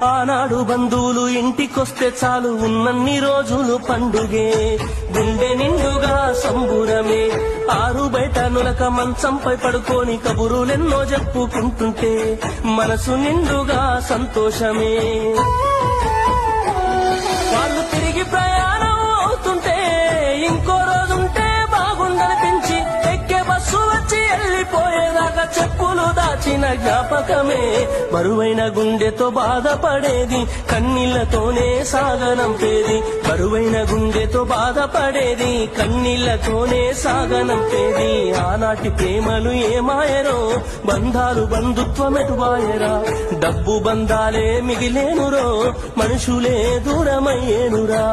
ఆనాడు బంధువులు ఇంటికొస్తే చాలు ఉన్నన్ని రోజులు పండుగే, గుండె నిండుగా సంబురమే. ఆరు బయట నులక మంచంపై పడుకొని కబురులెన్నో చెప్పుకుంటుంటే మనసు నిండుగా సంతోషమే. వాళ్ళు తిరిగి ప్రయాణం అవుతుంటే ఇంకో రోజుంటే బాగుందనిపించి ఎక్కే బస్సు వచ్చి వెళ్ళిపోయేదాకా చెప్పులు దాచిన జ్ఞాపకమే. బరువైన గుండెతో బాధపడేది కన్నీళ్లతోనే సాగనంపేది, బరువైన గుండెతో బాధపడేది కన్నీళ్లతోనే సాగనంపేది. ఆనాటి ప్రేమలు ఏమాయరో, బంధాలు బంధుత్వమెటువాయరా. డబ్బు బంధాలే మిగిలేనురో, మనుషులే దూరమయ్యేనురా.